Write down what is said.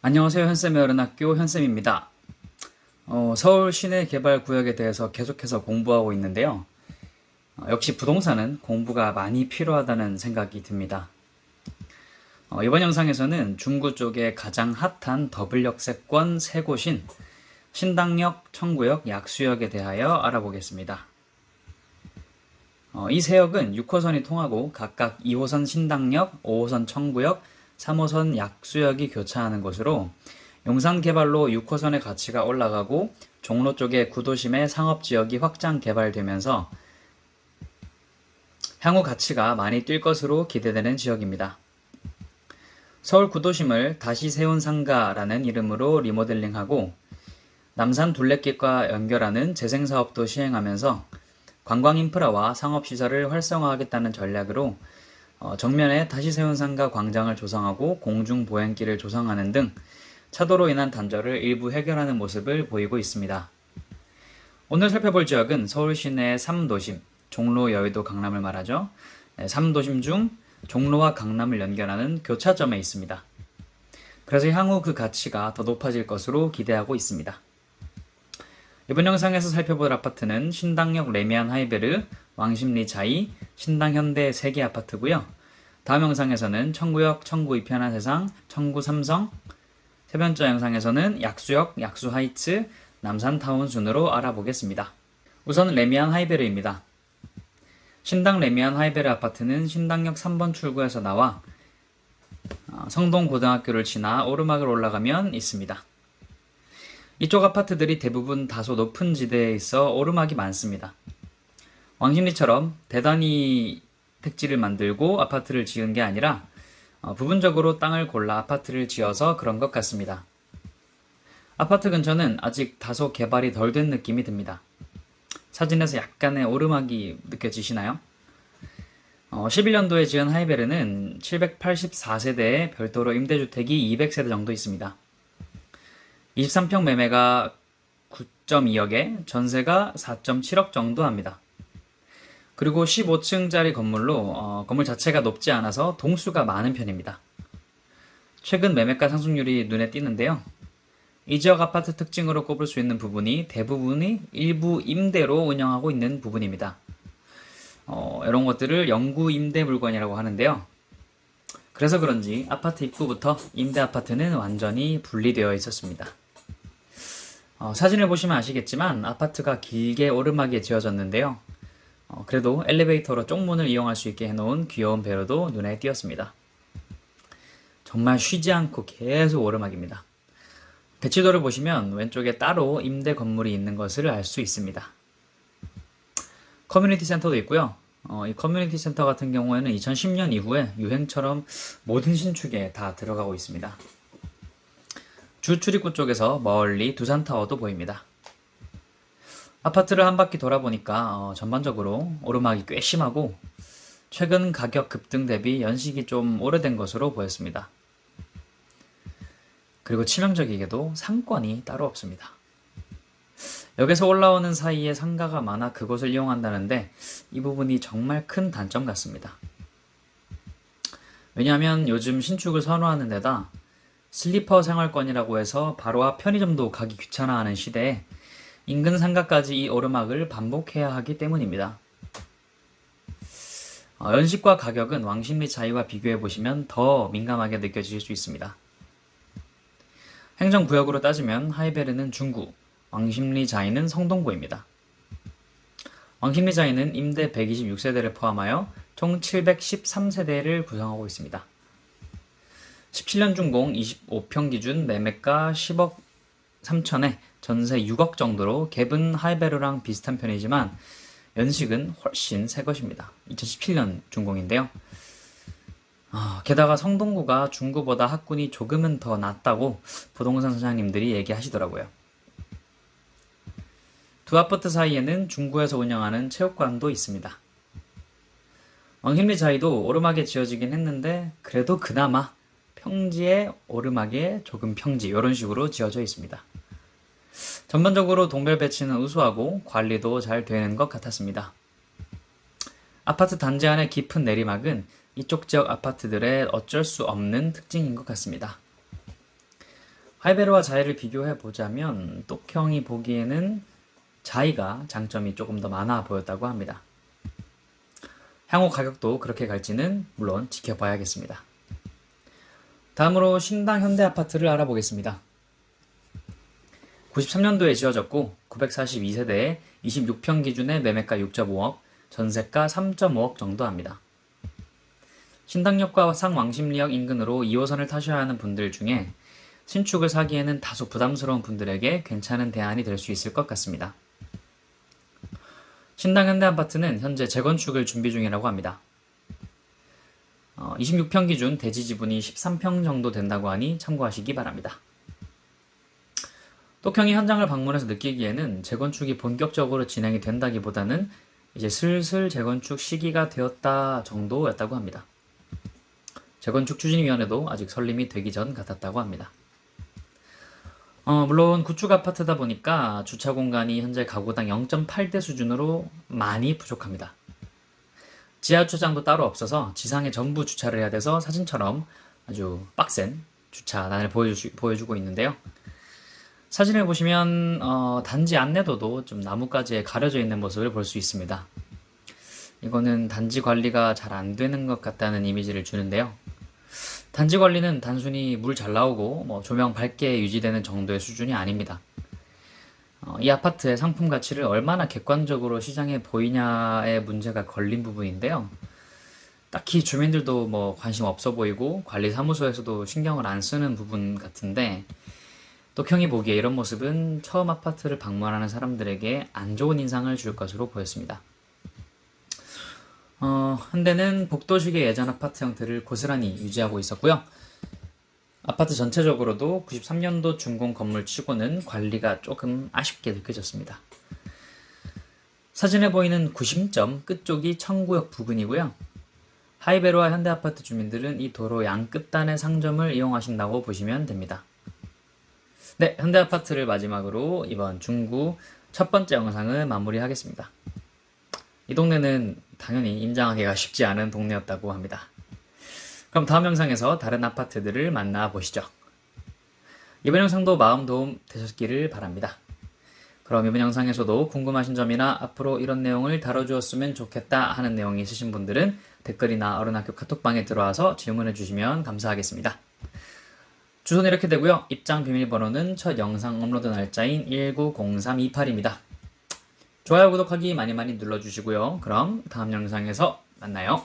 안녕하세요. 현쌤의 어른학교 현쌤입니다. 서울 시내 개발 구역에 대해서 계속해서 공부하고 있는데요. 역시 부동산은 공부가 많이 필요하다는 생각이 듭니다. 이번 영상에서는 중구 쪽에 가장 핫한 더블 역세권 세 곳인 신당역, 청구역, 약수역에 대하여 알아보겠습니다. 이 세 역은 6호선이 통하고 각각 2호선 신당역, 5호선 청구역, 3호선 약수역이 교차하는 곳으로 용산 개발로 6호선의 가치가 올라가고 종로 쪽의 구도심의 상업지역이 확장 개발되면서 향후 가치가 많이 뛸 것으로 기대되는 지역입니다. 서울 구도심을 다시 세운 상가라는 이름으로 리모델링하고 남산 둘레길과 연결하는 재생사업도 시행하면서 관광 인프라와 상업시설을 활성화하겠다는 전략으로 정면에 다시 세운 상가 광장을 조성하고 공중보행길을 조성하는 등 차도로 인한 단절을 일부 해결하는 모습을 보이고 있습니다. 오늘 살펴볼 지역은 서울 시내 3도심, 종로, 여의도, 강남을 말하죠. 3도심 중 종로와 강남을 연결하는 교차점에 있습니다. 그래서 향후 그 가치가 더 높아질 것으로 기대하고 있습니다. 이번 영상에서 살펴볼 아파트는 신당역 레미안 하이베르, 왕십리 자이, 신당현대 3개 아파트고요. 다음 영상에서는 청구역, 청구 이편한 세상, 청구 삼성, 세 번째 영상에서는 약수역, 약수 하이츠, 남산타운 순으로 알아보겠습니다. 우선 레미안 하이베르입니다. 신당 레미안 하이베르 아파트는 신당역 3번 출구에서 나와 성동고등학교를 지나 오르막을 올라가면 있습니다. 이쪽 아파트들이 대부분 다소 높은 지대에 있어 오르막이 많습니다. 왕십리처럼 대단히 택지를 만들고 아파트를 지은 게 아니라 부분적으로 땅을 골라 아파트를 지어서 그런 것 같습니다. 아파트 근처는 아직 다소 개발이 덜 된 느낌이 듭니다. 사진에서 약간의 오르막이 느껴지시나요? 11년도에 지은 하이베르는 784세대에 별도로 임대주택이 200세대 정도 있습니다. 23평 매매가 9.2억에 전세가 4.7억 정도 합니다. 그리고 15층짜리 건물로 건물 자체가 높지 않아서 동수가 많은 편입니다. 최근 매매가 상승률이 눈에 띄는데요. 이 지역 아파트 특징으로 꼽을 수 있는 부분이 대부분이 일부 임대로 운영하고 있는 부분입니다. 이런 것들을 영구 임대 물건이라고 하는데요. 그래서 그런지 아파트 입구부터 임대 아파트는 완전히 분리되어 있었습니다. 사진을 보시면 아시겠지만 아파트가 길게 오르막에 지어졌는데요. 그래도 엘리베이터로 쪽문을 이용할 수 있게 해놓은 귀여운 배려도 눈에 띄었습니다. 정말 쉬지 않고 계속 오르막입니다. 배치도를 보시면 왼쪽에 따로 임대 건물이 있는 것을 알 수 있습니다. 커뮤니티 센터도 있고요. 이 커뮤니티 센터 같은 경우에는 2010년 이후에 유행처럼 모든 신축에 다 들어가고 있습니다. 주 출입구 쪽에서 멀리 두산타워도 보입니다. 아파트를 한 바퀴 돌아보니까 전반적으로 오르막이 꽤 심하고 최근 가격 급등 대비 연식이 좀 오래된 것으로 보였습니다. 그리고 치명적이게도 상권이 따로 없습니다. 역에서 올라오는 사이에 상가가 많아 그곳을 이용한다는데 이 부분이 정말 큰 단점 같습니다. 왜냐하면 요즘 신축을 선호하는 데다 슬리퍼 생활권이라고 해서 바로 앞 편의점도 가기 귀찮아하는 시대에 인근 상가까지 이 오르막을 반복해야 하기 때문입니다. 연식과 가격은 왕십리 자이와 비교해보시면 더 민감하게 느껴질 수 있습니다. 행정구역으로 따지면 하이베르는 중구, 왕십리 자이는 성동구입니다. 왕십리 자이는 임대 126세대를 포함하여 총 713세대를 구성하고 있습니다. 17년 준공 25평 기준 매매가 10억 3천에 전세 6억 정도로 갭은 하이베르랑 비슷한 편이지만 연식은 훨씬 새 것입니다. 2017년 준공인데요. 게다가 성동구가 중구보다 학군이 조금은 더 낫다고 부동산 사장님들이 얘기하시더라고요. 두 아파트 사이에는 중구에서 운영하는 체육관도 있습니다. 왕십리 자이도 오르막에 지어지긴 했는데 그래도 그나마 평지에 오르막에 조금 평지 이런 식으로 지어져 있습니다. 전반적으로 동별 배치는 우수하고 관리도 잘 되는 것 같았습니다. 아파트 단지 안의 깊은 내리막은 이쪽 지역 아파트들의 어쩔 수 없는 특징인 것 같습니다. 하이베르와 자이를 비교해 보자면 똑형이 보기에는 자이가 장점이 조금 더 많아 보였다고 합니다. 향후 가격도 그렇게 갈지는 물론 지켜봐야겠습니다. 다음으로 신당 현대아파트를 알아보겠습니다. 93년도에 지어졌고 942세대에 26평 기준의 매매가 6.5억, 전세가 3.5억 정도 합니다. 신당역과 상왕십리역 인근으로 2호선을 타셔야 하는 분들 중에 신축을 사기에는 다소 부담스러운 분들에게 괜찮은 대안이 될 수 있을 것 같습니다. 신당 현대아파트는 현재 재건축을 준비 중이라고 합니다. 26평 기준 대지 지분이 13평 정도 된다고 하니 참고하시기 바랍니다. 똑형이 현장을 방문해서 느끼기에는 재건축이 본격적으로 진행이 된다기보다는 이제 슬슬 재건축 시기가 되었다 정도였다고 합니다. 재건축 추진위원회도 아직 설립이 되기 전 같았다고 합니다. 물론 구축 아파트다 보니까 주차 공간이 현재 가구당 0.8대 수준으로 많이 부족합니다. 지하 주차장도 따로 없어서 지상에 전부 주차를 해야 돼서 사진처럼 아주 빡센 주차난을 보여주고 있는데요. 사진을 보시면 단지 안내도도 좀 나뭇가지에 가려져 있는 모습을 볼 수 있습니다. 이거는 단지 관리가 잘 안 되는 것 같다는 이미지를 주는데요. 단지 관리는 단순히 물 잘 나오고 조명 밝게 유지되는 정도의 수준이 아닙니다. 이 아파트의 상품 가치를 얼마나 객관적으로 시장에 보이냐의 문제가 걸린 부분인데요. 딱히 주민들도 관심 없어 보이고 관리사무소에서도 신경을 안 쓰는 부분 같은데 똑형이 보기에 이런 모습은 처음 아파트를 방문하는 사람들에게 안 좋은 인상을 줄 것으로 보였습니다. 현대는 복도식의 예전 아파트 형태를 고스란히 유지하고 있었고요. 아파트 전체적으로도 93년도 준공 건물 치고는 관리가 조금 아쉽게 느껴졌습니다. 사진에 보이는 구심점 끝쪽이 청구역 부근이고요. 하이베르와 현대아파트 주민들은 이 도로 양끝단의 상점을 이용하신다고 보시면 됩니다. 네, 현대아파트를 마지막으로 이번 중구 첫 번째 영상을 마무리하겠습니다. 이 동네는 당연히 임장하기가 쉽지 않은 동네였다고 합니다. 그럼 다음 영상에서 다른 아파트들을 만나보시죠. 이번 영상도 마음 도움 되셨기를 바랍니다. 그럼 이번 영상에서도 궁금하신 점이나 앞으로 이런 내용을 다뤄주었으면 좋겠다 하는 내용이 있으신 분들은 댓글이나 어른학교 카톡방에 들어와서 질문해 주시면 감사하겠습니다. 주소는 이렇게 되고요. 입장 비밀번호는 첫 영상 업로드 날짜인 190328입니다. 좋아요, 구독하기 많이 눌러주시고요. 그럼 다음 영상에서 만나요.